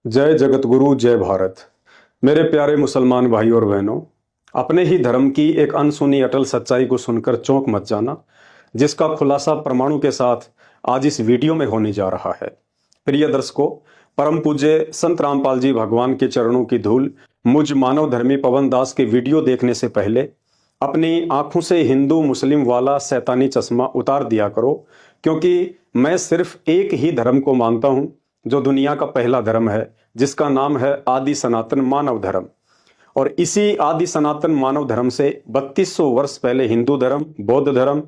जय जगत गुरु जय भारत। मेरे प्यारे मुसलमान भाई और बहनों, अपने ही धर्म की एक अनसुनी अटल सच्चाई को सुनकर चौंक मत जाना, जिसका खुलासा परमाणु के साथ आज इस वीडियो में होने जा रहा है। प्रिय दर्शकों, परम पूज्य संत रामपाल जी भगवान के चरणों की धूल मुझ मानव धर्मी पवन दास के वीडियो देखने से पहले अपनी आंखों से हिंदू मुस्लिम वाला शैतानी चश्मा उतार दिया करो, क्योंकि मैं सिर्फ एक ही धर्म को मानता हूं जो दुनिया का पहला धर्म है, जिसका नाम है आदि सनातन मानव धर्म। और इसी आदि सनातन मानव धर्म से 3200 वर्ष पहले हिंदू धर्म, बौद्ध धर्म,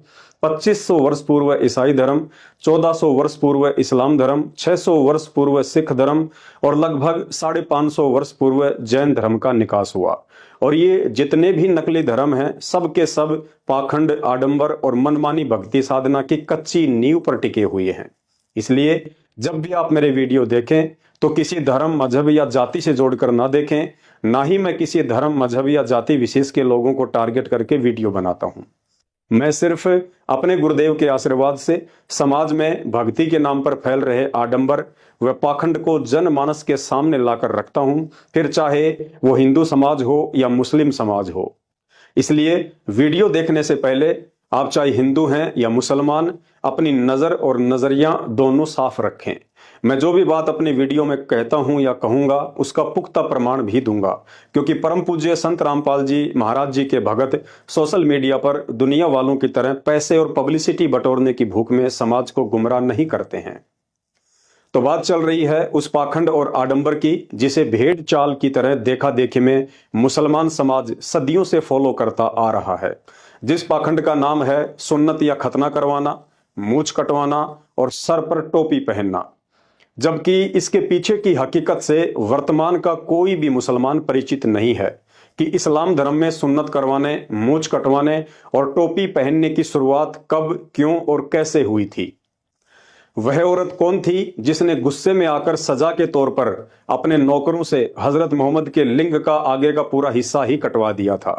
2500 वर्ष पूर्व ईसाई धर्म, 1400 वर्ष पूर्व इस्लाम धर्म, 600 वर्ष पूर्व सिख धर्म और लगभग 550 वर्ष पूर्व जैन धर्म का निकास हुआ। और ये जितने भी नकली धर्म हैं, सब के सब पाखंड, आडंबर और मनमानी भक्ति साधना की कच्ची नींव पर टिके हुए हैं। इसलिए जब भी आप मेरे वीडियो देखें तो किसी धर्म, मजहब या जाति से जोड़कर ना देखें। ना ही मैं किसी धर्म, मजहब या जाति विशेष के लोगों को टारगेट करके वीडियो बनाता हूं। मैं सिर्फ अपने गुरुदेव के आशीर्वाद से समाज में भक्ति के नाम पर फैल रहे आडंबर व पाखंड को जनमानस के सामने लाकर रखता हूं, फिर चाहे वो हिंदू समाज हो या मुस्लिम समाज हो। इसलिए वीडियो देखने से पहले आप चाहे हिंदू हैं या मुसलमान, अपनी नजर और नजरिया दोनों साफ रखें। मैं जो भी बात अपनी वीडियो में कहता हूं या कहूंगा, उसका पुख्ता प्रमाण भी दूंगा, क्योंकि परम पूज्य संत रामपाल जी महाराज जी के भगत सोशल मीडिया पर दुनिया वालों की तरह पैसे और पब्लिसिटी बटोरने की भूख में समाज को गुमराह नहीं करते हैं। तो बात चल रही है उस पाखंड और आडंबर की, जिसे भेड़ चाल की तरह देखा देखी में मुसलमान समाज सदियों से फॉलो करता आ रहा है। जिस पाखंड का नाम है सुन्नत या खतना करवाना, मूछ कटवाना और सर पर टोपी पहनना, जबकि इसके पीछे की हकीकत से वर्तमान का कोई भी मुसलमान परिचित नहीं है कि इस्लाम धर्म में सुन्नत करवाने, मूछ कटवाने और टोपी पहनने की शुरुआत कब, क्यों और कैसे हुई थी। वह औरत कौन थी जिसने गुस्से में आकर सजा के तौर पर अपने नौकरों से हजरत मोहम्मद के लिंग का आगे का पूरा हिस्सा ही कटवा दिया था।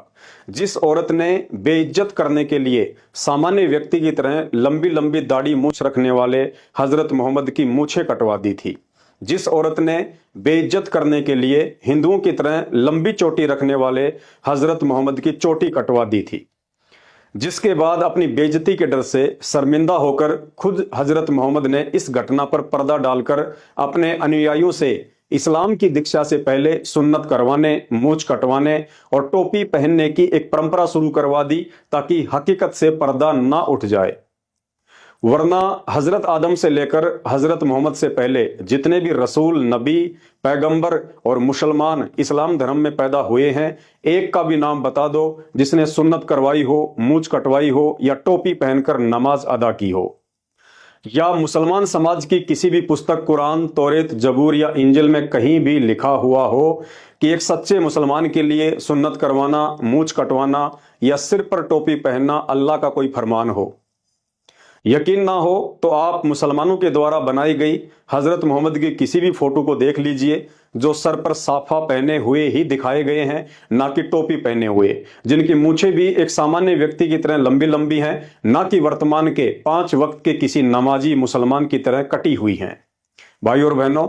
जिस औरत ने बेइज्जत करने के लिए सामान्य व्यक्ति की तरह लंबी लंबी दाढ़ी मूछ रखने वाले हजरत मोहम्मद की मूछें कटवा दी थी। जिस औरत ने बेइज्जत करने के लिए हिंदुओं की तरह लंबी चोटी रखने वाले हजरत मोहम्मद की चोटी कटवा दी थी। जिसके बाद अपनी बेइज्जती के डर से शर्मिंदा होकर खुद हजरत मोहम्मद ने इस घटना पर पर्दा डालकर अपने अनुयायियों से इस्लाम की दीक्षा से पहले सुन्नत करवाने, मूछ कटवाने और टोपी पहनने की एक परंपरा शुरू करवा दी, ताकि हकीकत से पर्दा ना उठ जाए। वरना हजरत आदम से लेकर हजरत मोहम्मद से पहले जितने भी रसूल, नबी, पैगंबर और मुसलमान इस्लाम धर्म में पैदा हुए हैं, एक का भी नाम बता दो जिसने सुन्नत करवाई हो, मूछ कटवाई हो या टोपी पहनकर नमाज अदा की हो। या मुसलमान समाज की किसी भी पुस्तक, कुरान, तौरेत, जबूर या इंजिल में कहीं भी लिखा हुआ हो कि एक सच्चे मुसलमान के लिए सुन्नत करवाना, मूछ कटवाना या सिर पर टोपी पहनना अल्लाह का कोई फरमान हो। यकीन ना हो तो आप मुसलमानों के द्वारा बनाई गई हजरत मोहम्मद की किसी भी फोटो को देख लीजिए, जो सर पर साफा पहने हुए ही दिखाए गए हैं, ना कि टोपी पहने हुए, जिनकी मूछें भी एक सामान्य व्यक्ति की तरह लंबी लंबी हैं, ना कि वर्तमान के 5 वक्त के किसी नमाजी मुसलमान की तरह कटी हुई हैं। भाई और बहनों,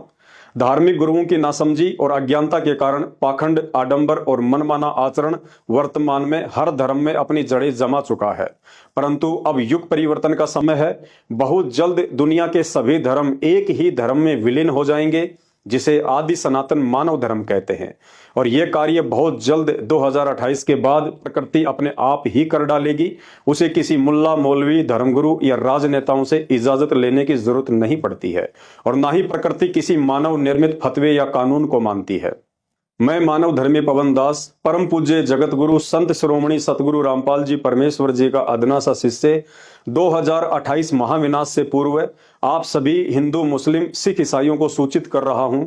धार्मिक गुरुओं की नासमझी और अज्ञानता के कारण पाखंड, आडंबर और मनमाना आचरण वर्तमान में हर धर्म में अपनी जड़ें जमा चुका है। परंतु अब युग परिवर्तन का समय है। बहुत जल्द दुनिया के सभी धर्म एक ही धर्म में विलीन हो जाएंगे, जिसे आदि सनातन मानव धर्म कहते हैं। और यह कार्य बहुत जल्द 2028 के बाद प्रकृति अपने आप ही कर डालेगी। उसे किसी मुल्ला, मौलवी, धर्मगुरु या राजनेताओं से इजाजत लेने की जरूरत नहीं पड़ती है, और ना ही प्रकृति किसी मानव निर्मित फतवे या कानून को मानती है। मैं मानव धर्मी पवन दास, परम पूज्य जगत गुरु संत शिरोमणि सतगुरु रामपाल जी परमेश्वर जी का अदना सा शिष्य, 2028 महाविनाश से पूर्व आप सभी हिंदू, मुस्लिम, सिख, ईसाइयों को सूचित कर रहा हूं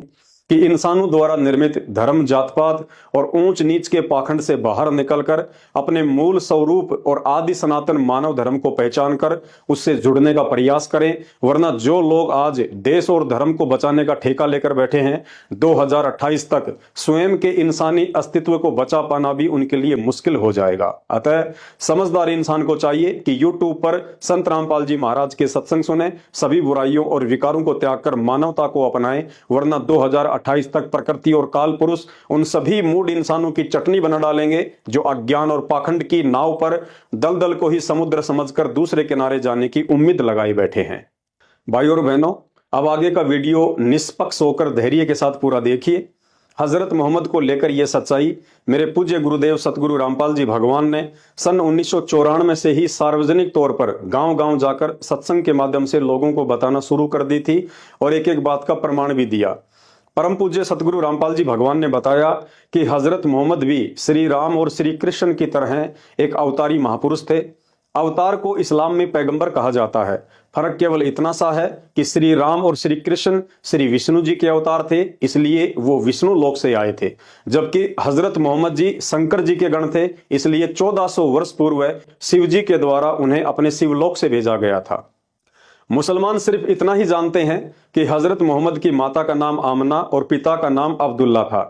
कि इंसानों द्वारा निर्मित धर्म, जात पात और ऊंच नीच के पाखंड से बाहर निकलकर अपने मूल स्वरूप और आदि सनातन मानव धर्म को पहचान कर उससे जुड़ने का प्रयास करें। वरना जो लोग आज देश और धर्म को बचाने का ठेका लेकर बैठे हैं, 2028 तक स्वयं के इंसानी अस्तित्व को बचा पाना भी उनके लिए मुश्किल हो जाएगा। अतः समझदार इंसान को चाहिए कि यूट्यूब पर संत रामपाल जी महाराज के सत्संग सुने, सभी बुराइयों और विकारों को त्याग कर मानवता को अपनाएं। वरना 2028 2028 तक प्रकृति और काल पुरुष उन सभी मूड इंसानों की चटनी बना डालेंगे जो अज्ञान और पाखंड की नाव पर दलदल को ही समुद्र समझकर दूसरे किनारे जाने की उम्मीद लगाए बैठे हैं। भाई और बहनों, अब आगे का वीडियो निष्पक्ष होकर धैर्य के साथ पूरा देखिए। हजरत मोहम्मद को लेकर यह सच्चाई मेरे पूज्य गुरुदेव सतगुरु रामपाल जी भगवान ने सन 1994 से ही सार्वजनिक तौर पर गांव-गांव जाकर सत्संग के माध्यम से लोगों को बताना शुरू कर दी थी और एक एक बात का प्रमाण भी दिया। परम पूज्य सतगुरु रामपाल जी भगवान ने बताया कि हजरत मोहम्मद भी श्री राम और श्री कृष्ण की तरह एक अवतारी महापुरुष थे। अवतार को इस्लाम में पैगंबर कहा जाता है। फर्क केवल इतना सा है कि श्री राम और श्री कृष्ण श्री विष्णु जी के अवतार थे, इसलिए वो विष्णु लोक से आए थे, जबकि हजरत मोहम्मद जी शंकर जी के गण थे, इसलिए 1400 वर्ष पूर्व शिव जी के द्वारा उन्हें अपने शिवलोक से भेजा गया था। मुसलमान सिर्फ इतना ही जानते हैं कि हजरत मोहम्मद की माता का नाम आमना और पिता का नाम अब्दुल्ला था,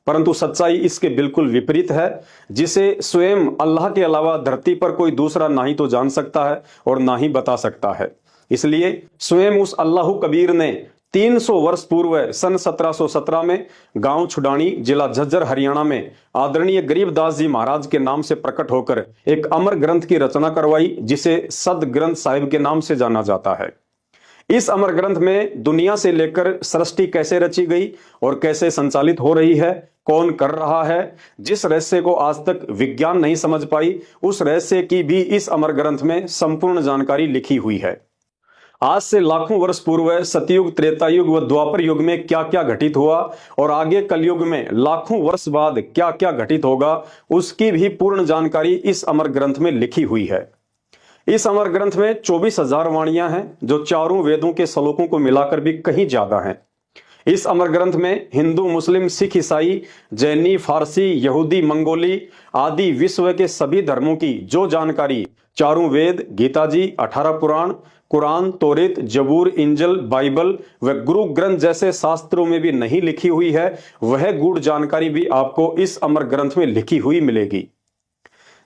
परंतु सच्चाई इसके बिल्कुल विपरीत है, जिसे स्वयं अल्लाह के अलावा धरती पर कोई दूसरा ना ही तो जान सकता है और ना ही बता सकता है। इसलिए स्वयं उस अल्लाह कबीर ने 300 वर्ष पूर्व सन 1717 में गांव छुडानी जिला झज्जर हरियाणा में आदरणीय गरीबदास जी महाराज के नाम से प्रकट होकर एक अमर ग्रंथ की रचना करवाई, जिसे सद ग्रंथ साहिब के नाम से जाना जाता है। इस अमर ग्रंथ में दुनिया से लेकर सृष्टि कैसे रची गई और कैसे संचालित हो रही है, कौन कर रहा है, जिस रहस्य को आज तक विज्ञान नहीं समझ पाई, उस रहस्य की भी इस अमर ग्रंथ में संपूर्ण जानकारी लिखी हुई है। आज से लाखों वर्ष पूर्व सतयुग, त्रेता युग व द्वापर युग में क्या क्या घटित हुआ और आगे कलयुग में लाखों वर्ष बाद क्या क्या घटित होगा, उसकी भी पूर्ण जानकारी इस अमर ग्रंथ में लिखी हुई है। इस अमर ग्रंथ में 24,000 वाणियां हैं, जो चारों वेदों के श्लोकों को मिलाकर भी कहीं ज्यादा हैं। इस अमर ग्रंथ में हिंदू, मुस्लिम, सिख, ईसाई, जैनी, फारसी, यहूदी, मंगोली आदि विश्व के सभी धर्मों की जो जानकारी चारों वेद, गीता जी, 18 पुराण, कुरान, तौरेत, जबूर, इंजल, बाइबल व गुरु ग्रंथ जैसे शास्त्रों में भी नहीं लिखी हुई है, वह गूढ़ जानकारी भी आपको इस अमर ग्रंथ में लिखी हुई मिलेगी।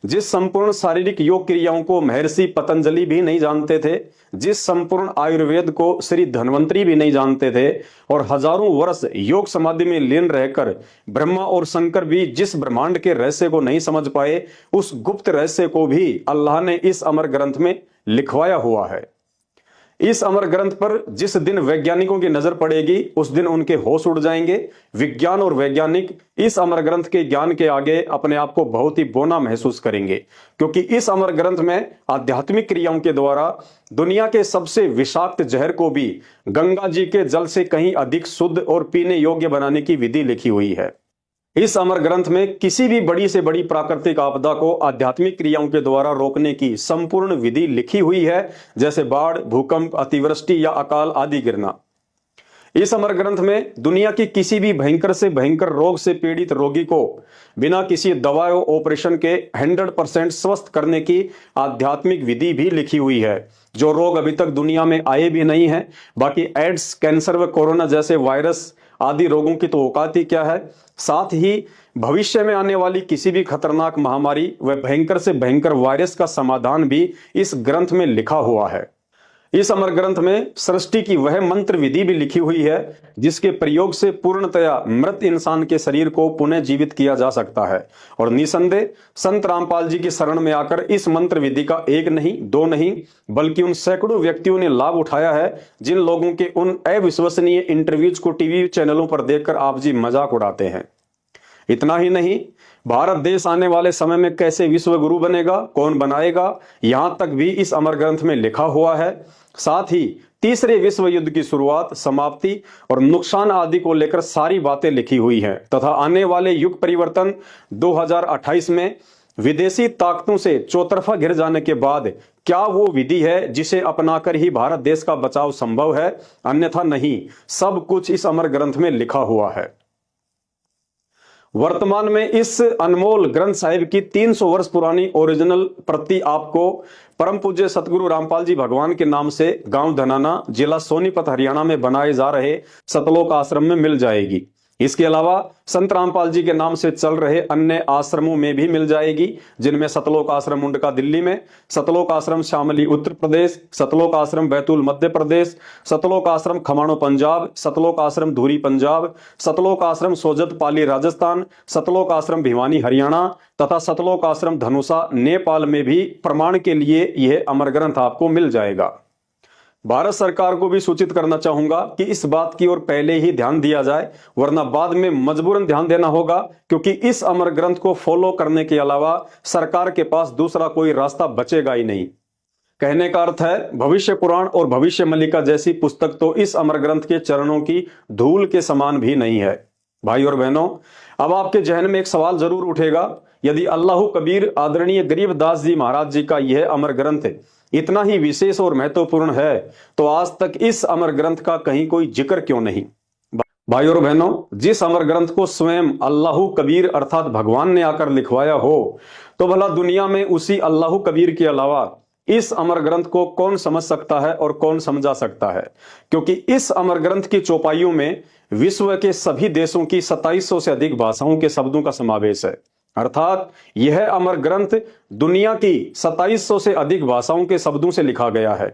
जिस संपूर्ण शारीरिक योग क्रियाओं को महर्षि पतंजलि भी नहीं जानते थे, जिस संपूर्ण आयुर्वेद को श्री धन्वंतरी भी नहीं जानते थे और हजारों वर्ष योग समाधि में लीन रहकर ब्रह्मा और शंकर भी जिस ब्रह्मांड के रहस्य को नहीं समझ पाए, उस गुप्त रहस्य को भी अल्लाह ने इस अमर ग्रंथ में लिखवाया हुआ है। इस अमर ग्रंथ पर जिस दिन वैज्ञानिकों की नजर पड़ेगी, उस दिन उनके होश उड़ जाएंगे। विज्ञान और वैज्ञानिक इस अमर ग्रंथ के ज्ञान के आगे अपने आप को बहुत ही बौना महसूस करेंगे, क्योंकि इस अमर ग्रंथ में आध्यात्मिक क्रियाओं के द्वारा दुनिया के सबसे विषाक्त जहर को भी गंगा जी के जल से कहीं अधिक शुद्ध और पीने योग्य बनाने की विधि लिखी हुई है। इस अमर ग्रंथ में किसी भी बड़ी से बड़ी प्राकृतिक आपदा को आध्यात्मिक क्रियाओं के द्वारा रोकने की संपूर्ण विधि लिखी हुई है, जैसे बाढ़, भूकंप, अतिवृष्टि या अकाल आदि गिरना। इस अमर ग्रंथ में दुनिया की किसी भी भयंकर से भयंकर रोग से पीड़ित रोगी को बिना किसी दवा और ऑपरेशन के 100% स्वस्थ करने की आध्यात्मिक विधि भी लिखी हुई है, जो रोग अभी तक दुनिया में आए भी नहीं है। बाकी एड्स, कैंसर व कोरोना जैसे वायरस आदि रोगों की तो औकात ही क्या है। साथ ही भविष्य में आने वाली किसी भी खतरनाक महामारी व भयंकर से भयंकर वायरस का समाधान भी इस ग्रंथ में लिखा हुआ है। इस अमर ग्रंथ में सृष्टि की वह मंत्र विधि भी लिखी हुई है, जिसके प्रयोग से पूर्णतया मृत इंसान के शरीर को पुनः जीवित किया जा सकता है। और निसंदेह संत रामपाल जी की शरण में आकर इस मंत्र विधि का एक नहीं, दो नहीं, बल्कि उन सैकड़ों व्यक्तियों ने लाभ उठाया है, जिन लोगों के उन अविश्वसनीय इंटरव्यूज को टीवी चैनलों पर देखकर आप जी मजाक उड़ाते हैं। इतना ही नहीं, भारत देश आने वाले समय में कैसे विश्व गुरु बनेगा, कौन बनाएगा, यहां तक भी इस अमर ग्रंथ में लिखा हुआ है। साथ ही तीसरे विश्व युद्ध की शुरुआत, समाप्ति और नुकसान आदि को लेकर सारी बातें लिखी हुई हैं, तथा आने वाले युग परिवर्तन 2028 में विदेशी ताकतों से चौतरफा घिर जाने के बाद क्या वो विधि है जिसे अपनाकर ही भारत देश का बचाव संभव है, अन्यथा नहीं। सब कुछ इस अमर ग्रंथ में लिखा हुआ है। वर्तमान में इस अनमोल ग्रंथ साहिब की 300 वर्ष पुरानी ओरिजिनल प्रति आपको परम पूज्य सतगुरु रामपाल जी भगवान के नाम से गांव धनाना, जिला सोनीपत, हरियाणा में बनाए जा रहे सतलोक आश्रम में मिल जाएगी। इसके अलावा संत रामपाल जी के नाम से चल रहे अन्य आश्रमों में भी मिल जाएगी, जिनमें सतलोक आश्रम मुंडका दिल्ली में, सतलोक आश्रम शामली उत्तर प्रदेश, सतलोक आश्रम बैतूल मध्य प्रदेश, सतलोक आश्रम खमाणो पंजाब, सतलोक आश्रम धुरी पंजाब, सतलोक आश्रम सोजत पाली राजस्थान, सतलोक आश्रम भिवानी हरियाणा तथा सतलोक आश्रम धनुषा नेपाल में भी प्रमाण के लिए यह अमर ग्रंथ आपको मिल जाएगा। भारत सरकार को भी सूचित करना चाहूंगा कि इस बात की ओर पहले ही ध्यान दिया जाए, वरना बाद में मजबूरन ध्यान देना होगा, क्योंकि इस अमर ग्रंथ को फॉलो करने के अलावा सरकार के पास दूसरा कोई रास्ता बचेगा ही नहीं। कहने का अर्थ है, भविष्य पुराण और भविष्य मल्लिका जैसी पुस्तक तो इस अमर ग्रंथ के चरणों की धूल के समान भी नहीं है। भाई और बहनों, अब आपके जहन में एक सवाल जरूर उठेगा, यदि अल्लाह कबीर आदरणीय गरीबदास जी महाराज जी का यह अमर ग्रंथ इतना ही विशेष और महत्वपूर्ण है, तो आज तक इस अमर ग्रंथ का कहीं कोई जिक्र क्यों नहीं। भाई और बहनों, जिस अमर ग्रंथ को स्वयं अल्लाह कबीर अर्थात भगवान ने आकर लिखवाया हो, तो भला दुनिया में उसी अल्लाह कबीर के अलावा इस अमर ग्रंथ को कौन समझ सकता है और कौन समझा सकता है, क्योंकि इस अमर ग्रंथ की चौपाइयों में विश्व के सभी देशों की 2700 से अधिक भाषाओं के शब्दों का समावेश है। अर्थात यह अमर ग्रंथ दुनिया की 2700 से अधिक भाषाओं के शब्दों से लिखा गया है।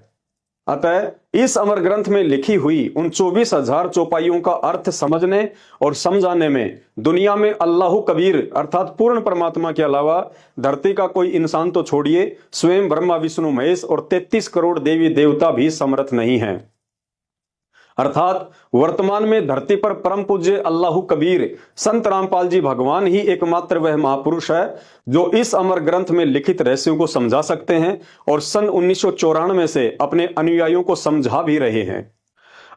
अतः इस अमर ग्रंथ में लिखी हुई उन 24,000 चौपाइयों का अर्थ समझने और समझाने में दुनिया में अल्लाह कबीर अर्थात पूर्ण परमात्मा के अलावा धरती का कोई इंसान तो छोड़िए, स्वयं ब्रह्मा विष्णु महेश और 33 करोड़ देवी देवता भी समर्थ नहीं हैं। अर्थात वर्तमान में धरती पर परम पूज्य अल्लाह कबीर संत रामपाल जी भगवान ही एकमात्र वह महापुरुष है जो इस अमर ग्रंथ में लिखित रहस्यों को समझा सकते हैं और सन 1994 से अपने अनुयायियों को समझा भी रहे हैं।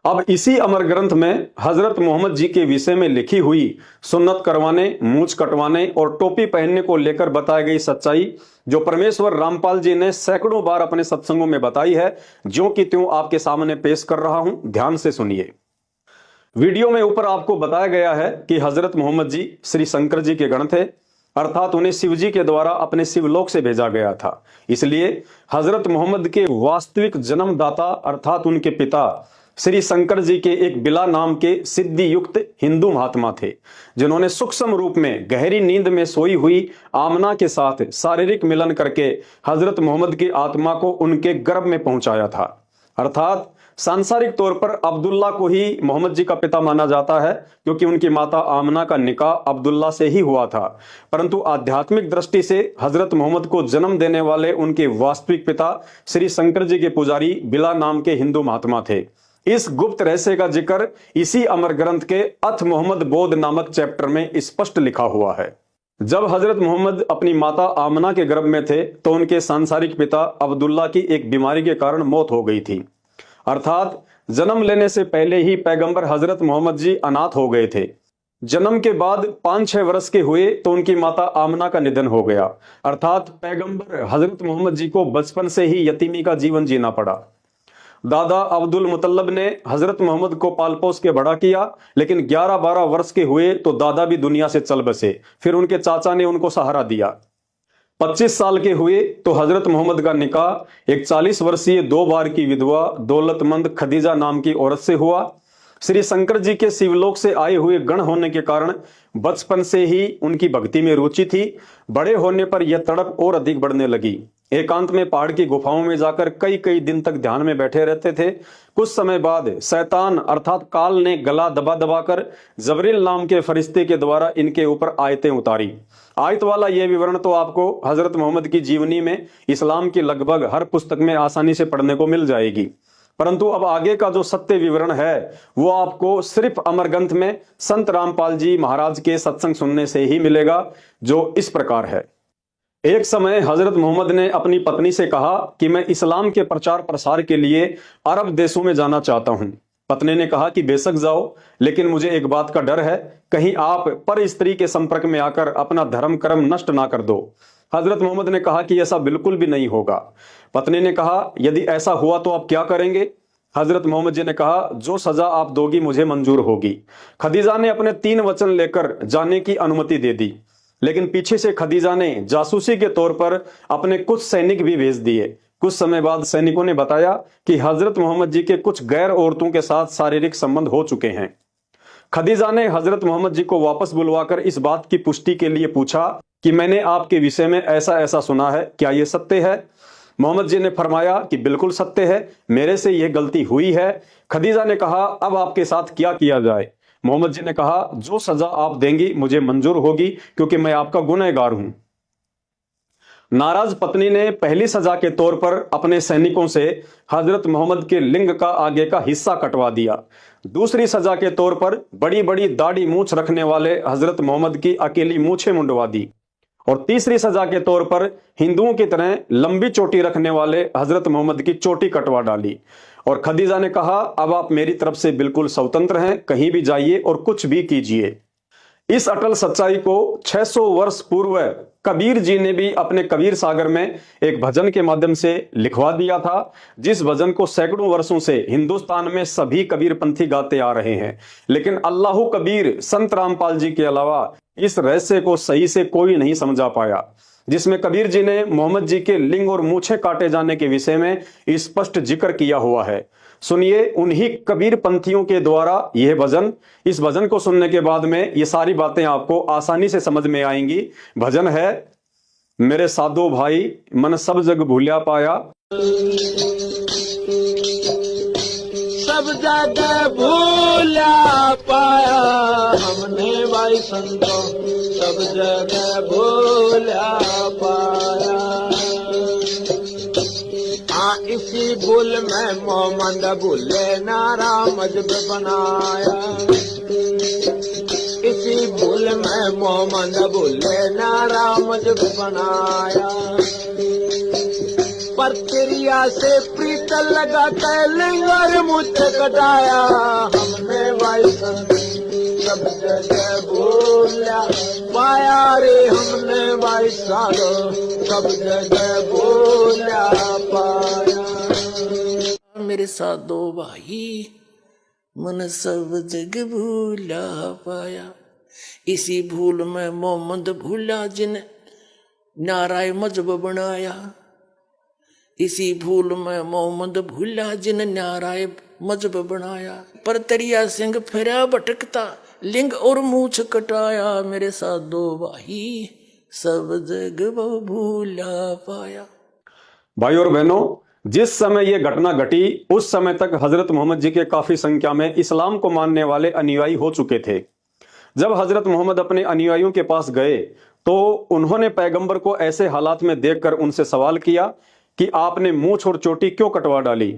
अब इसी अमर ग्रंथ में हजरत मोहम्मद जी के विषय में लिखी हुई सुन्नत करवाने, मूछ कटवाने और टोपी पहनने को लेकर बताई गई सच्चाई, जो परमेश्वर रामपाल जी ने सैकड़ों बार अपने सत्संगों में बताई है, ज्यों की त्यों आपके सामने पेश कर रहा हूं, ध्यान से सुनिए। वीडियो में ऊपर आपको बताया गया है कि हजरत मोहम्मद जी श्री शंकर जी के गण थे, अर्थात उन्हें शिव जी के द्वारा अपने शिवलोक से भेजा गया था। इसलिए हजरत मोहम्मद के वास्तविक जन्मदाता अर्थात उनके पिता श्री शंकर जी के एक बिला नाम के सिद्धि युक्त हिंदू महात्मा थे, जिन्होंने सूक्ष्म रूप में गहरी नींद में सोई हुई आमना के साथ शारीरिक मिलन करके हजरत मोहम्मद की आत्मा को उनके गर्भ में पहुंचाया था। अर्थात सांसारिक तौर पर अब्दुल्ला को ही मोहम्मद जी का पिता माना जाता है, क्योंकि उनकी माता आमना का निकाह अब्दुल्ला से ही हुआ था, परंतु आध्यात्मिक दृष्टि से हजरत मोहम्मद को जन्म देने वाले उनके वास्तविक पिता श्री शंकर जी के पुजारी बिला नाम के हिंदू महात्मा थे। इस गुप्त रहस्य का जिक्र इसी अमर ग्रंथ के अथ मोहम्मद बोध नामक चैप्टर में स्पष्ट लिखा हुआ है। जब हजरत मोहम्मद अपनी माता आमना के गर्भ में थे तो उनके सांसारिक पिता अब्दुल्ला की एक बीमारी के कारण मौत हो गई थी। अर्थात जन्म लेने से पहले ही पैगंबर हजरत मोहम्मद जी अनाथ हो गए थे। जन्म के बाद 5-6 वर्ष के हुए तो उनकी माता आमना का निधन हो गया। अर्थात पैगंबर हजरत मोहम्मद जी को बचपन से ही यतीमी का जीवन जीना पड़ा। दादा अब्दुल मुतल्लब ने हजरत मोहम्मद को पाल पोस के बड़ा किया, लेकिन 11-12 वर्ष के हुए तो दादा भी दुनिया से चल बसे। फिर उनके चाचा ने उनको सहारा दिया। 25 साल के हुए तो हजरत मोहम्मद का निकाह एक 40 वर्षीय 2 बार की विधवा दौलतमंद खदीजा नाम की औरत से हुआ। श्री शंकर जी के शिवलोक से आए हुए गण होने के कारण बचपन से ही उनकी भक्ति में रुचि थी। बड़े होने पर यह तड़प और अधिक बढ़ने लगी। एकांत में पहाड़ की गुफाओं में जाकर कई दिन तक ध्यान में बैठे रहते थे। कुछ समय बाद शैतान अर्थात काल ने गला दबा दबाकर जबरील नाम के फरिश्ते के द्वारा इनके ऊपर आयतें उतारी। आयत वाला यह विवरण तो आपको हजरत मोहम्मद की जीवनी में इस्लाम की लगभग हर पुस्तक में आसानी से पढ़ने को मिल जाएगी, परंतु अब आगे का जो सत्य विवरण है वो आपको सिर्फ अमर ग्रंथ में संत रामपाल जी महाराज के सत्संग सुनने से ही मिलेगा, जो इस प्रकार है। एक समय हजरत मोहम्मद ने अपनी पत्नी से कहा कि मैं इस्लाम के प्रचार प्रसार के लिए अरब देशों में जाना चाहता हूं। पत्नी ने कहा कि बेशक जाओ, लेकिन मुझे एक बात का डर है, कहीं आप पर स्त्री के संपर्क में आकर अपना धर्म कर्म नष्ट ना कर दो। हजरत मोहम्मद ने कहा कि ऐसा बिल्कुल भी नहीं होगा। पत्नी ने कहा, यदि ऐसा हुआ तो आप क्या करेंगे? हजरत मोहम्मद जी ने कहा, जो सजा आप दोगी मुझे मंजूर होगी। खदीजा ने अपने 3 वचन लेकर जाने की अनुमति दे दी, लेकिन पीछे से खदीजा ने जासूसी के तौर पर अपने कुछ सैनिक भी भेज दिए। कुछ समय बाद सैनिकों ने बताया कि हजरत मोहम्मद जी के कुछ गैर औरतों के साथ शारीरिक संबंध हो चुके हैं। खदीजा ने हजरत मोहम्मद जी को वापस बुलवाकर इस बात की पुष्टि के लिए पूछा कि मैंने आपके विषय में ऐसा ऐसा सुना है, क्या यह सत्य है? मोहम्मद जी ने फरमाया कि बिल्कुल सत्य है, मेरे से यह गलती हुई है। खदीजा ने कहा, अब आपके साथ क्या किया जाए? मोहम्मद जी ने कहा, जो सजा आप देंगी मुझे मंजूर होगी, क्योंकि मैं आपका गुनहगार हूं। नाराज पत्नी ने पहली सजा के तौर पर अपने सैनिकों से हजरत मोहम्मद के लिंग का आगे का हिस्सा कटवा दिया। दूसरी सजा के तौर पर बड़ी बड़ी दाढ़ी मूछ रखने वाले हजरत मोहम्मद की अकेली मूछें मुंडवा दी। और तीसरी सजा के तौर पर हिंदुओं की तरह लंबी चोटी रखने वाले हजरत मोहम्मद की चोटी कटवा डाली। और खदीजा ने कहा, अब आप मेरी तरफ से बिल्कुल स्वतंत्र हैं, कहीं भी जाइए और कुछ भी कीजिए। इस अटल सच्चाई को 600 वर्ष पूर्व कबीर जी ने भी अपने कबीर सागर में एक भजन के माध्यम से लिखवा दिया था, जिस भजन को सैकड़ों वर्षों से हिंदुस्तान में सभी कबीरपंथी गाते आ रहे हैं। लेकिन अल्लाह कबीर संत रामपाल जी के अलावा इस रहस्य को सही से कोई नहीं समझा पाया, जिसमें कबीर जी ने मोहम्मद जी के लिंग और मूछें काटे जाने के विषय में स्पष्ट जिक्र किया हुआ है। सुनिए उन्हीं कबीर पंथियों के द्वारा यह भजन। इस भजन को सुनने के बाद में ये सारी बातें आपको आसानी से समझ में आएंगी। भजन है, मेरे साधो भाई मन सब जग भूलिया पाया, सब जगह भूलिया पाया हमने भाई संतों, सब जगह भूलिया पाया। हाँ इसी भूल में मोहम्मद भूले नारा मजहब बनाया, इसी भूल में मोहम्मद भूले नारा मजहब बनाया। पर क्रिया से प्रीत लगा के लिंग और मुझे कटाया हमने भाई सब जगह भूलिया पाया रे, हमने भाई सालो सब जगह भूलिया पाया। मेरे साधो भाई मन सब जगह भूलिया पाया, इसी भूल में मोहम्मद भूला जिन नाराय मजहब बनाया, इसी भूल में मोहम्मद भूला जिन नाराय मजहब बनाया। पर तरिया सिंह फिरा भटकता लिंग और मूछ कटाया, मेरे साधो भाई सब जगह भूला पाया। भाई और बहनों, जिस समय यह घटना घटी उस समय तक हजरत मोहम्मद जी के काफी संख्या में इस्लाम को मानने वाले अनुयायी हो चुके थे। जब हजरत मोहम्मद अपने अनुयायियों के पास गए तो उन्होंने पैगंबर को ऐसे हालात में देखकर उनसे सवाल किया कि आपने मूछ और चोटी क्यों कटवा डाली?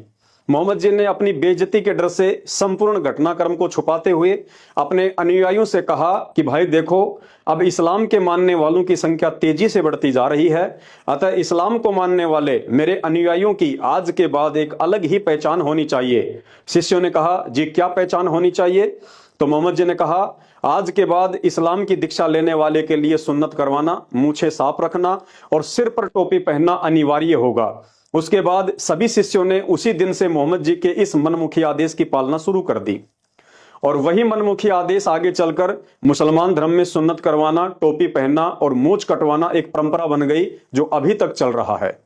मोहम्मद जी ने अपनी बेइज्जती के डर से संपूर्ण घटनाक्रम को छुपाते हुए अपने अनुयायियों से कहा कि भाई देखो, अब इस्लाम के मानने वालों की संख्या तेजी से बढ़ती जा रही है, अतः इस्लाम को मानने वाले मेरे अनुयायियों की आज के बाद एक अलग ही पहचान होनी चाहिए। शिष्यों ने कहा, जी क्या पहचान होनी चाहिए? तो मोहम्मद जी ने कहा, आज के बाद इस्लाम की दीक्षा लेने वाले के लिए सुन्नत करवाना, मूछें साफ रखना और सिर पर टोपी पहनना अनिवार्य होगा। उसके बाद सभी शिष्यों ने उसी दिन से मोहम्मद जी के इस मनमुखी आदेश की पालना शुरू कर दी और वही मनमुखी आदेश आगे चलकर मुसलमान धर्म में सुन्नत करवाना, टोपी पहनना और मूछ कटवाना एक परंपरा बन गई जो अभी तक चल रहा है।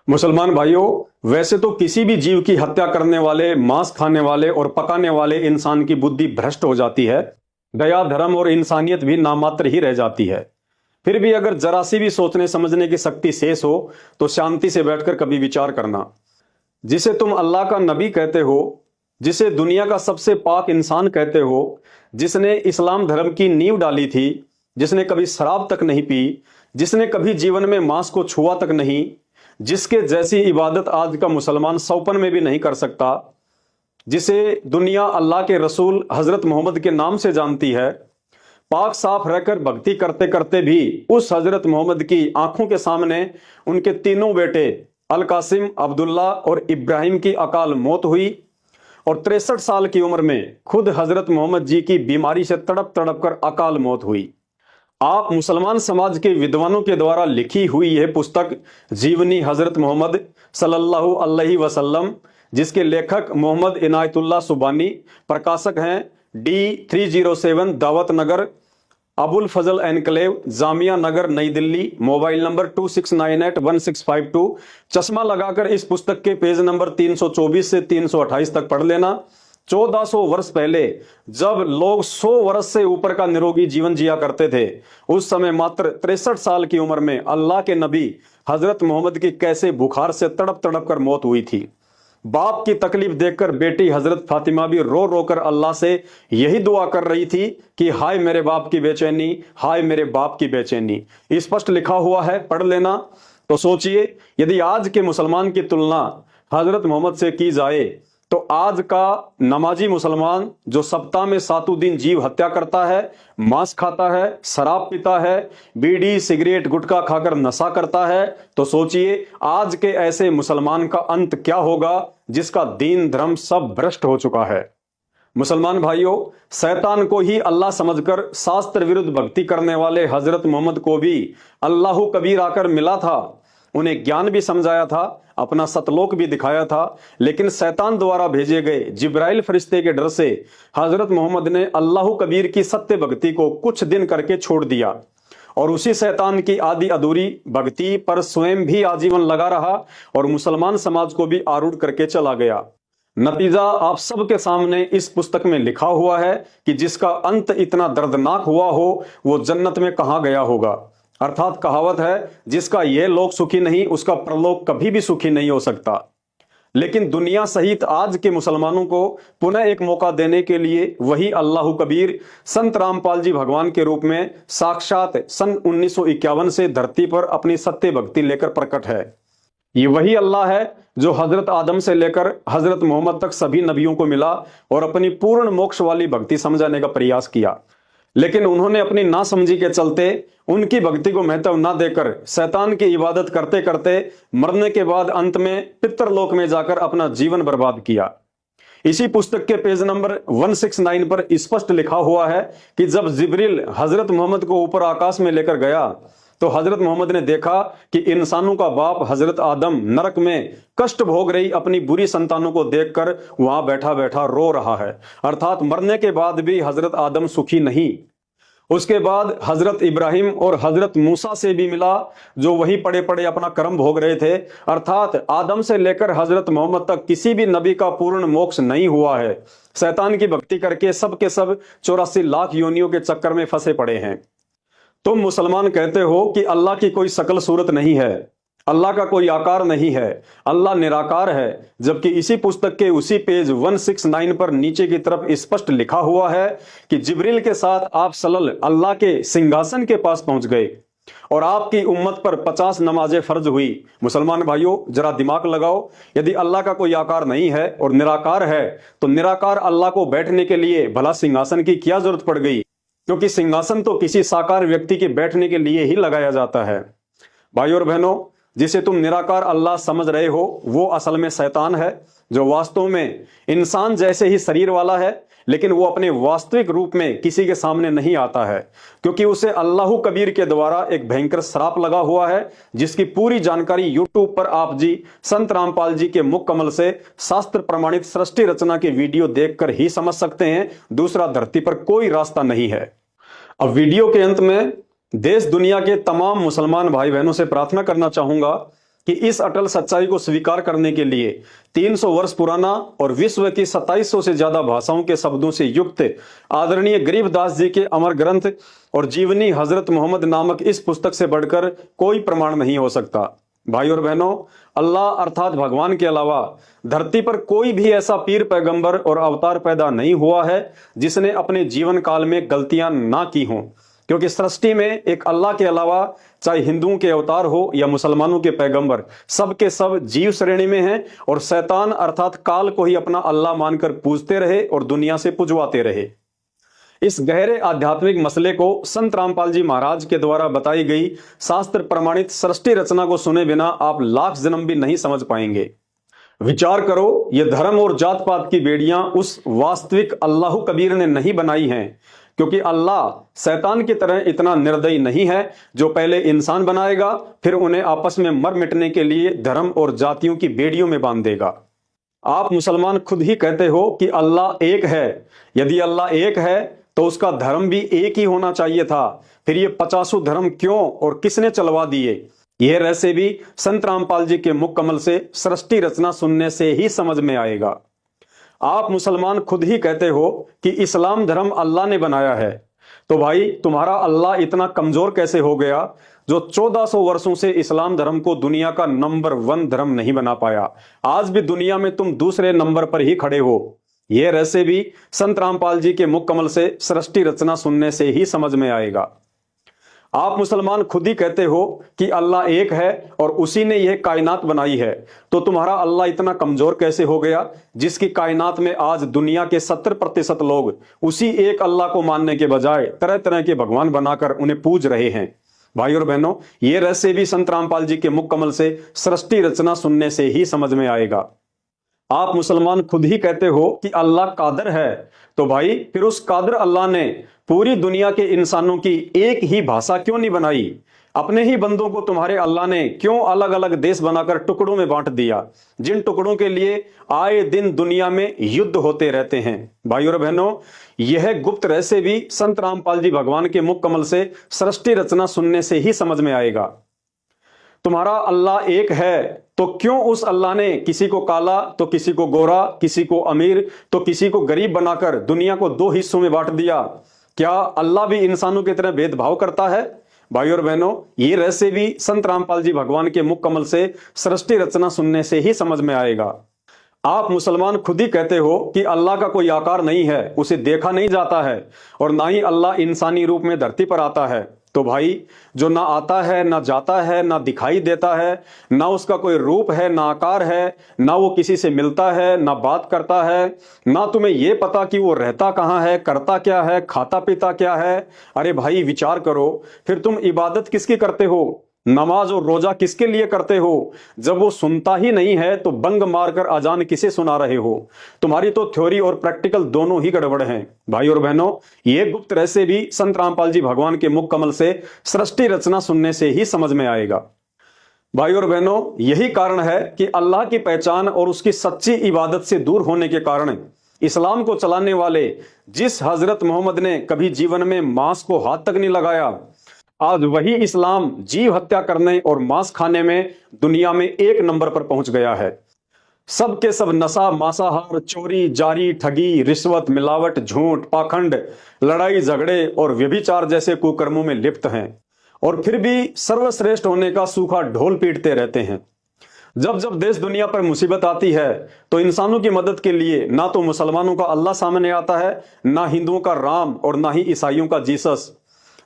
मुसलमान भाइयों, वैसे तो किसी भी जीव की हत्या करने वाले, मांस खाने वाले और पकाने वाले इंसान की बुद्धि भ्रष्ट हो जाती है, दया, धर्म और इंसानियत भी नामात्र ही रह जाती है। फिर भी अगर जरा सी भी सोचने समझने की शक्ति शेष हो तो शांति से बैठकर कभी विचार करना। जिसे तुम अल्लाह का नबी कहते हो, जिसे दुनिया का सबसे पाक इंसान कहते हो, जिसने इस्लाम धर्म की नींव डाली थी, जिसने कभी शराब तक नहीं पी, जिसने कभी जीवन में मांस को छुआ तक नहीं, जिसके जैसी इबादत आज का मुसलमान सौपन में भी नहीं कर सकता, जिसे दुनिया अल्लाह के रसूल हजरत मोहम्मद के नाम से जानती है, पाक साफ रहकर भक्ति करते करते भी उस हजरत मोहम्मद की आंखों के सामने उनके तीनों बेटे अल कासिम, अब्दुल्ला और इब्राहिम की अकाल मौत हुई और 63 साल की उम्र में खुद हजरत मोहम्मद जी की बीमारी से तड़प तड़प कर अकाल मौत हुई। आप मुसलमान समाज के विद्वानों के द्वारा लिखी हुई यह पुस्तक जीवनी हजरत मोहम्मद सल्लल्लाहु अलैहि वसल्लम, जिसके लेखक मोहम्मद इनायतुल्लाह सुबानी, प्रकाशक हैं D307 दावत नगर, अबुल फजल एनक्लेव, जामिया नगर, नई दिल्ली। Mobile number 26981652। चश्मा लगाकर इस पुस्तक के पेज नंबर 324 से 328 तक पढ़ लेना। 1400 वर्ष पहले जब लोग 100 वर्ष से ऊपर का निरोगी जीवन जिया करते थे, उस समय मात्र 63 साल की उम्र में अल्लाह के नबी हजरत मोहम्मद की कैसे बुखार से तड़प तड़प कर मौत हुई थी। बाप की तकलीफ देखकर बेटी हजरत फातिमा भी रो रो कर अल्लाह से यही दुआ कर रही थी कि हाय मेरे बाप की बेचैनी, हाय मेरे बाप की बेचैनी। स्पष्ट लिखा हुआ है, पढ़ लेना। तो सोचिए, यदि आज के मुसलमान की तुलना हजरत मोहम्मद से की जाए तो आज का नमाजी मुसलमान जो सप्ताह में 7 दिन जीव हत्या करता है, मांस खाता है, शराब पीता है, बीड़ी सिगरेट गुटखा खाकर नशा करता है, तो सोचिए आज के ऐसे मुसलमान का अंत क्या होगा जिसका दीन धर्म सब भ्रष्ट हो चुका है। मुसलमान भाइयों, शैतान को ही अल्लाह समझकर शास्त्र विरुद्ध भक्ति करने वाले हजरत मोहम्मद को भी अल्लाह कबीर आकर मिला था, उन्हें ज्ञान भी समझाया था, अपना सतलोक भी दिखाया था, लेकिन शैतान द्वारा भेजे गए जिब्राइल फरिश्ते के डर से हजरत मोहम्मद ने अल्लाह कबीर की सत्य भक्ति को कुछ दिन करके छोड़ दिया और उसी शैतान की आधी अधूरी भक्ति पर स्वयं भी आजीवन लगा रहा और मुसलमान समाज को भी आरूढ़ करके चला गया। नतीजा आप सबके सामने इस पुस्तक में लिखा हुआ है कि जिसका अंत इतना दर्दनाक हुआ हो वो जन्नत में कहां गया होगा। अर्थात कहावत है, जिसका यह लोक सुखी नहीं उसका परलोक कभी भी सुखी नहीं हो सकता। लेकिन दुनिया सहित आज के मुसलमानों को पुनः एक मौका देने के लिए वही अल्लाह कबीर संत रामपाल जी भगवान के रूप में साक्षात सन 1951 से धरती पर अपनी सत्य भक्ति लेकर प्रकट है। ये वही अल्लाह है जो हजरत आदम से लेकर हजरत मोहम्मद तक सभी नबियों को मिला और अपनी पूर्ण मोक्ष वाली भक्ति समझाने का प्रयास किया, लेकिन उन्होंने अपनी नासमझी के चलते उनकी भक्ति को महत्व न देकर शैतान की इबादत करते करते मरने के बाद अंत में पितरलोक में जाकर अपना जीवन बर्बाद किया। इसी पुस्तक के पेज नंबर 169 पर स्पष्ट लिखा हुआ है कि जब जिब्रील हजरत मोहम्मद को ऊपर आकाश में लेकर गया तो हजरत मोहम्मद ने देखा कि इंसानों का बाप हजरत आदम नरक में कष्ट भोग रही अपनी बुरी संतानों को देखकर वहां बैठा बैठा रो रहा है। अर्थात मरने के बाद भी हजरत आदम सुखी नहीं। उसके बाद हजरत इब्राहिम और हजरत मूसा से भी मिला जो वही पड़े पड़े अपना कर्म भोग रहे थे। अर्थात आदम से लेकर हजरत मोहम्मद तक किसी भी नबी का पूर्ण मोक्ष नहीं हुआ है। शैतान की भक्ति करके सब के सब 84 लाख योनियों के चक्कर में फंसे पड़े हैं। तुम मुसलमान कहते हो कि अल्लाह की कोई शकल सूरत नहीं है, अल्लाह का कोई आकार नहीं है, अल्लाह निराकार है, जबकि इसी पुस्तक के उसी पेज 169 पर नीचे की तरफ स्पष्ट लिखा हुआ है कि जिब्रील के साथ आप सल्लल्लाहु अल्लाह के सिंहासन के पास पहुंच गए और आपकी उम्मत पर 50 नमाजें फर्ज हुई। मुसलमान भाइयों, जरा दिमाग लगाओ, यदि अल्लाह का कोई आकार नहीं है और निराकार है तो निराकार अल्लाह को बैठने के लिए भला सिंहासन की क्या जरूरत पड़ गई? क्योंकि सिंहासन तो किसी साकार व्यक्ति के बैठने के लिए ही लगाया जाता है। भाइयों और बहनों, जिसे तुम निराकार अल्लाह समझ रहे हो वो असल में शैतान है, जो वास्तव में इंसान जैसे ही शरीर वाला है, लेकिन वो अपने वास्तविक रूप में किसी के सामने नहीं आता है, क्योंकि उसे अल्लाह कबीर के द्वारा एक भयंकर श्राप लगा हुआ है, जिसकी पूरी जानकारी यूट्यूब पर आप जी संत रामपाल जी के मुख कमल से शास्त्र प्रमाणित सृष्टि रचना के वीडियो देखकर ही समझ सकते हैं। दूसरा धरती पर कोई रास्ता नहीं है। अब वीडियो के अंत में देश दुनिया के तमाम मुसलमान भाई बहनों से प्रार्थना करना चाहूंगा कि इस अटल सच्चाई को स्वीकार करने के लिए 300 वर्ष पुराना और विश्व की 2700 से ज्यादा भाषाओं के शब्दों से युक्त आदरणीय गरीबदास जी के अमर ग्रंथ और जीवनी हजरत मोहम्मद नामक इस पुस्तक से बढ़कर कोई प्रमाण नहीं हो सकता। भाई और बहनों, अल्लाह अर्थात भगवान के अलावा धरती पर कोई भी ऐसा पीर पैगंबर और अवतार पैदा नहीं हुआ है जिसने अपने जीवन काल में गलतियां ना की हों, क्योंकि सृष्टि में एक अल्लाह के अलावा चाहे हिंदुओं के अवतार हो या मुसलमानों के पैगंबर, सब के सब जीव श्रेणी में हैं और शैतान अर्थात काल को ही अपना अल्लाह मानकर पूजते रहे और दुनिया से पुजवाते रहे। इस गहरे आध्यात्मिक मसले को संत रामपाल जी महाराज के द्वारा बताई गई शास्त्र प्रमाणित सृष्टि रचना को सुने बिना आप लाख जन्म भी नहीं समझ पाएंगे। विचार करो, ये धर्म और जात पात की बेड़ियां उस वास्तविक अल्लाह कबीर ने नहीं बनाई हैं, क्योंकि अल्लाह शैतान की तरह इतना निर्दयी नहीं है जो पहले इंसान बनाएगा फिर उन्हें आपस में मर मिटने के लिए धर्म और जातियों की बेड़ियों में बांध देगा। आप मुसलमान खुद ही कहते हो कि अल्लाह एक है। यदि अल्लाह एक है तो उसका धर्म भी एक ही होना चाहिए था। फिर ये 50 धर्म क्यों और किसने चलवा दिए? यह रहस्य भी संत रामपाल जी के मुख कमल से सृष्टि रचना सुनने से ही समझ में आएगा। आप मुसलमान खुद ही कहते हो कि इस्लाम धर्म अल्लाह ने बनाया है, तो भाई तुम्हारा अल्लाह इतना कमजोर कैसे हो गया जो 1400 वर्षों से इस्लाम धर्म को दुनिया का नंबर 1 धर्म नहीं बना पाया। आज भी दुनिया में तुम दूसरे नंबर पर ही खड़े हो। यह रहस्य भी संत रामपाल जी के मुख कमल से सृष्टि रचना सुनने से ही समझ में आएगा। आप मुसलमान खुद ही कहते हो कि अल्लाह एक है और उसी ने यह कायनात बनाई है, तो तुम्हारा अल्लाह इतना कमजोर कैसे हो गया जिसकी कायनात में आज दुनिया के 70% लोग उसी एक अल्लाह को मानने के बजाय तरह तरह के भगवान बनाकर उन्हें पूज रहे हैं। भाई और बहनों, ये रहस्य भी संत रामपाल जी के मुख कमल से सृष्टि रचना सुनने से ही समझ में आएगा। आप मुसलमान खुद ही कहते हो कि अल्लाह कादर है, तो भाई फिर उस कादर अल्लाह ने पूरी दुनिया के इंसानों की एक ही भाषा क्यों नहीं बनाई? अपने ही बंदों को तुम्हारे अल्लाह ने क्यों अलग अलग देश बनाकर टुकड़ों में बांट दिया, जिन टुकड़ों के लिए आए दिन दुनिया में युद्ध होते रहते हैं? भाई और बहनों, यह गुप्त रहस्य भी संत रामपाल जी भगवान के मुख कमल से सृष्टि रचना सुनने से ही समझ में आएगा। तुम्हारा अल्लाह एक है, तो क्यों उस अल्लाह ने किसी को काला तो किसी को गोरा, किसी को अमीर तो किसी को गरीब बनाकर दुनिया को 2 हिस्सों में बांट दिया? क्या अल्लाह भी इंसानों की तरह भेदभाव करता है? भाई और बहनों, ये रहस्य भी संत रामपाल जी भगवान के मुख कमल से सृष्टि रचना सुनने से ही समझ में आएगा। आप मुसलमान खुद ही कहते हो कि अल्लाह का कोई आकार नहीं है, उसे देखा नहीं जाता है और ना ही अल्लाह इंसानी रूप में धरती पर आता है। तो भाई, जो ना आता है, ना जाता है, ना दिखाई देता है, ना उसका कोई रूप है, ना आकार है, ना वो किसी से मिलता है, ना बात करता है, ना तुम्हें ये पता कि वो रहता कहाँ है, करता क्या है, खाता पीता क्या है। अरे भाई, विचार करो, फिर तुम इबादत किसकी करते हो? नमाज और रोजा किसके लिए करते हो? जब वो सुनता ही नहीं है तो बंग मारकर अजान किसे सुना रहे हो? तुम्हारी तो थ्योरी और प्रैक्टिकल दोनों ही गड़बड़ हैं। भाई और बहनों, ये गुप्त रहस्य भी संत रामपाल जी भगवान के मुख कमल से सृष्टि रचना सुनने से ही समझ में आएगा। भाई और बहनों, यही कारण है कि अल्लाह की पहचान और उसकी सच्ची इबादत से दूर होने के कारण इस्लाम को चलाने वाले जिस हजरत मोहम्मद ने कभी जीवन में मांस को हाथ तक नहीं लगाया, आज वही इस्लाम जीव हत्या करने और मांस खाने में दुनिया में 1 नंबर पर पहुंच गया है। सब के सब नशा, मांसाहार, चोरी, जारी, ठगी, रिश्वत, मिलावट, झूठ, पाखंड, लड़ाई झगड़े और व्यभिचार जैसे कुकर्मों में लिप्त हैं और फिर भी सर्वश्रेष्ठ होने का सूखा ढोल पीटते रहते हैं। जब जब देश दुनिया पर मुसीबत आती है तो इंसानों की मदद के लिए ना तो मुसलमानों का अल्लाह सामने आता है, ना हिंदुओं का राम और ना ही ईसाइयों का जीसस।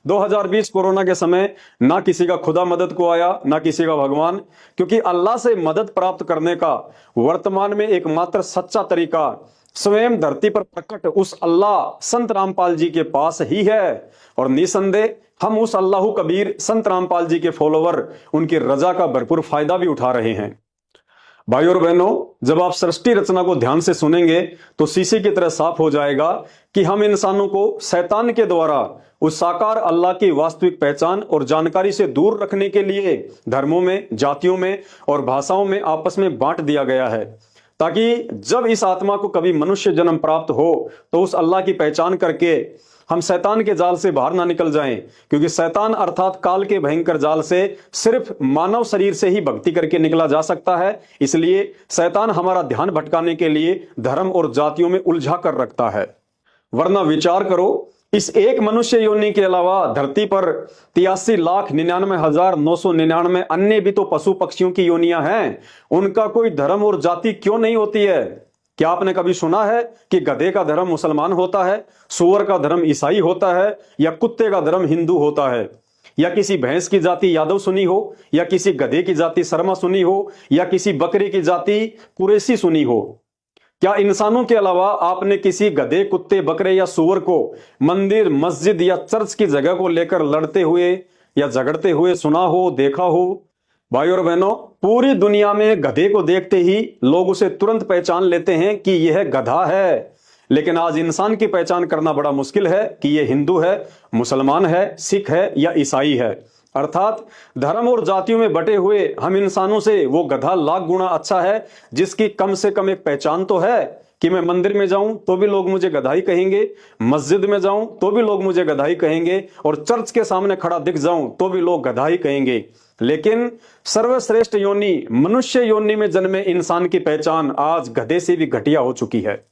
2020 कोरोना के समय ना किसी का खुदा मदद को आया, ना किसी का भगवान, क्योंकि अल्लाह से मदद प्राप्त करने का वर्तमान में एकमात्र सच्चा तरीका स्वयं धरती पर प्रकट उस अल्लाह संत रामपाल जी के पास ही है। और निसंदेह हम उस अल्लाह कबीर संत रामपाल जी के फॉलोवर उनकी रजा का भरपूर फायदा भी उठा रहे हैं। भाई और बहनों, जब आप सृष्टि रचना को ध्यान से सुनेंगे तो शीशे की तरह साफ हो जाएगा कि हम इंसानों को शैतान के द्वारा उस साकार अल्लाह की वास्तविक पहचान और जानकारी से दूर रखने के लिए धर्मों में, जातियों में और भाषाओं में आपस में बांट दिया गया है, ताकि जब इस आत्मा को कभी मनुष्य जन्म प्राप्त हो तो उस अल्लाह की पहचान करके हम शैतान के जाल से बाहर ना निकल जाएं, क्योंकि शैतान अर्थात काल के भयंकर जाल से सिर्फ मानव शरीर से ही भक्ति करके निकला जा सकता है। इसलिए शैतान हमारा ध्यान भटकाने के लिए धर्म और जातियों में उलझा कर रखता है। वरना विचार करो, इस एक मनुष्य योनि के अलावा धरती पर 83,99,999 अन्य भी तो पशु पक्षियों की योनियां हैं। उनका कोई धर्म और जाति क्यों नहीं होती है? क्या आपने कभी सुना है कि गधे का धर्म मुसलमान होता है, सूअर का धर्म ईसाई होता है, या कुत्ते का धर्म हिंदू होता है, या किसी भैंस की जाति यादव सुनी हो, या किसी गधे की जाति शर्मा सुनी हो, या किसी बकरी की जाति कुरैशी सुनी हो? क्या इंसानों के अलावा आपने किसी गधे, कुत्ते, बकरे या सूअर को मंदिर, मस्जिद या चर्च की जगह को लेकर लड़ते हुए या झगड़ते हुए सुना हो, देखा हो? भाई और बहनों, पूरी दुनिया में गधे को देखते ही लोग उसे तुरंत पहचान लेते हैं कि यह गधा है। लेकिन आज इंसान की पहचान करना बड़ा मुश्किल है कि यह हिंदू है, मुसलमान है, सिख है या ईसाई है। अर्थात धर्म और जातियों में बटे हुए हम इंसानों से वो गधा लाख गुना अच्छा है जिसकी कम से कम एक पहचान तो है कि मैं मंदिर में जाऊं तो भी लोग मुझे गधाई कहेंगे, मस्जिद में जाऊं तो भी लोग मुझे गधाई कहेंगे, और चर्च के सामने खड़ा दिख जाऊं तो भी लोग गधाई कहेंगे। लेकिन सर्वश्रेष्ठ योनि, मनुष्य योनि में जन्मे इंसान की पहचान आज गधे से भी घटिया हो चुकी है।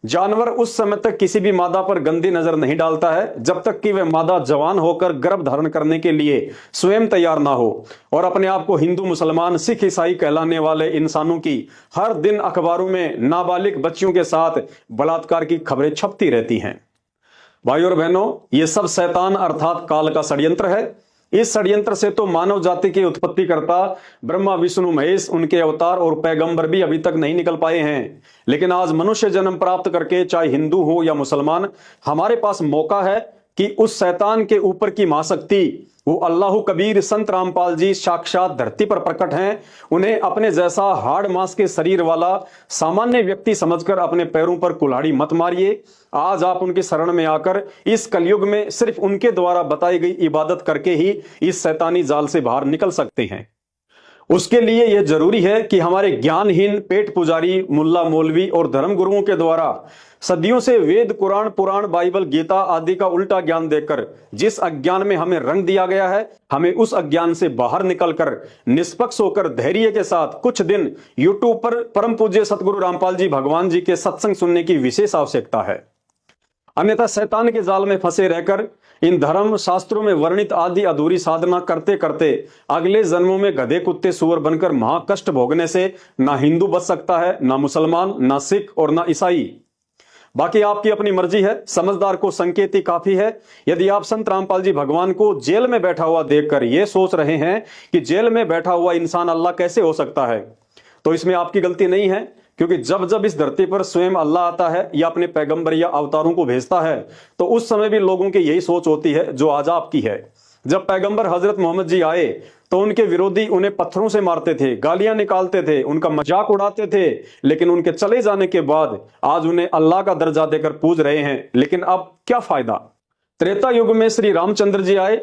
जानवर उस समय तक किसी भी मादा पर गंदी नजर नहीं डालता है जब तक कि वह मादा जवान होकर गर्भ धारण करने के लिए स्वयं तैयार ना हो। और अपने आप को हिंदू, मुसलमान, सिख, ईसाई कहलाने वाले इंसानों की हर दिन अखबारों में नाबालिग बच्चियों के साथ बलात्कार की खबरें छपती रहती हैं। भाई और बहनों, ये सब शैतान अर्थात काल का षड्यंत्र है। इस षड्यंत्र से तो मानव जाति के उत्पत्तिकर्ता ब्रह्मा, विष्णु, महेश, उनके अवतार और पैगंबर भी अभी तक नहीं निकल पाए हैं। लेकिन आज मनुष्य जन्म प्राप्त करके, चाहे हिंदू हो या मुसलमान, हमारे पास मौका है कि उस शैतान के ऊपर की महाशक्ति वो अल्लाह कबीर संत रामपाल जी साक्षात धरती पर प्रकट हैं। उन्हें अपने जैसा हाड़ मांस के शरीर वाला सामान्य व्यक्ति समझकर अपने पैरों पर कुल्हाड़ी मत मारिए। आज आप उनकी शरण में आकर इस कलयुग में सिर्फ उनके द्वारा बताई गई इबादत करके ही इस शैतानी जाल से बाहर निकल सकते हैं। उसके लिए यह जरूरी है कि हमारे ज्ञानहीन पेट पुजारी, मुल्ला, मौलवी और धर्म गुरुओं के द्वारा सदियों से वेद, कुरान, पुराण, बाइबल, गीता आदि का उल्टा ज्ञान देकर जिस अज्ञान में हमें रंग दिया गया है, हमें उस अज्ञान से बाहर निकलकर निष्पक्ष होकर धैर्य के साथ कुछ दिन यूट्यूब पर परम पूज्य सतगुरु रामपाल जी भगवान जी के सत्संग सुनने की विशेष आवश्यकता है। अन्यथा शैतान के जाल में फंसे रहकर इन धर्म शास्त्रों में वर्णित आदि अधूरी साधना करते करते अगले जन्मों में गधे, कुत्ते, सुअर बनकर महाकष्ट भोगने से ना हिंदू बच सकता है, ना मुसलमान, ना सिख और ना ईसाई। बाकी आपकी अपनी मर्जी है। समझदार को संकेत ही काफी है। यदि आप संत रामपाल जी भगवान को जेल में बैठा हुआ देखकर यह सोच रहे हैं कि जेल में बैठा हुआ इंसान अल्लाह कैसे हो सकता है, तो इसमें आपकी गलती नहीं है। क्योंकि जब जब इस धरती पर स्वयं अल्लाह आता है या अपने पैगंबर या अवतारों को भेजता है, तो उस समय भी लोगों की यही सोच होती है जो आज आपकी है। जब पैगंबर हजरत मोहम्मद जी आए तो उनके विरोधी उन्हें पत्थरों से मारते थे, गालियां निकालते थे, उनका मजाक उड़ाते थे। लेकिन उनके चले जाने के बाद आज उन्हें अल्लाह का दर्जा देकर पूज रहे हैं। लेकिन अब क्या फायदा? त्रेता युग में श्री रामचंद्र जी आए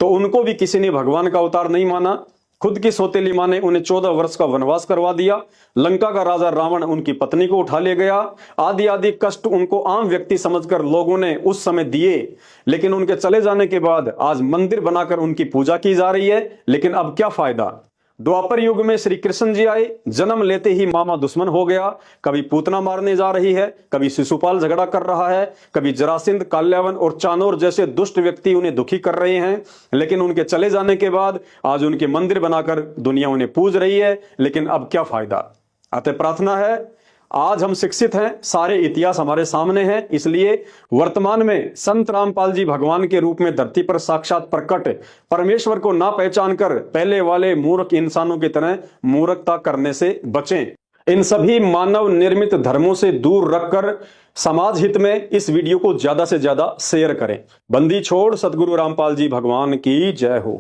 तो उनको भी किसी ने भगवान का अवतार नहीं माना। खुद की सौतेली मां ने उन्हें 14 वर्ष का वनवास करवा दिया। लंका का राजा रावण उनकी पत्नी को उठा ले गया। आदि आदि कष्ट उनको आम व्यक्ति समझकर लोगों ने उस समय दिए। लेकिन उनके चले जाने के बाद आज मंदिर बनाकर उनकी पूजा की जा रही है। लेकिन अब क्या फायदा? द्वापर युग में श्री कृष्ण जी आए, जन्म लेते ही मामा दुश्मन हो गया। कभी पूतना मारने जा रही है, कभी शिशुपाल झगड़ा कर रहा है, कभी जरासिंध, काल्यावन और चानोर जैसे दुष्ट व्यक्ति उन्हें दुखी कर रहे हैं। लेकिन उनके चले जाने के बाद आज उनके मंदिर बनाकर दुनिया उन्हें पूज रही है। लेकिन अब क्या फायदा? अतः प्रार्थना है, आज हम शिक्षित हैं, सारे इतिहास हमारे सामने हैं, इसलिए वर्तमान में संत रामपाल जी भगवान के रूप में धरती पर साक्षात प्रकट परमेश्वर को ना पहचान कर पहले वाले मूर्ख इंसानों की तरह मूर्खता करने से बचें। इन सभी मानव निर्मित धर्मों से दूर रखकर समाज हित में इस वीडियो को ज्यादा से ज्यादा शेयर करें। बंदी छोड़ सतगुरु रामपाल जी भगवान की जय हो।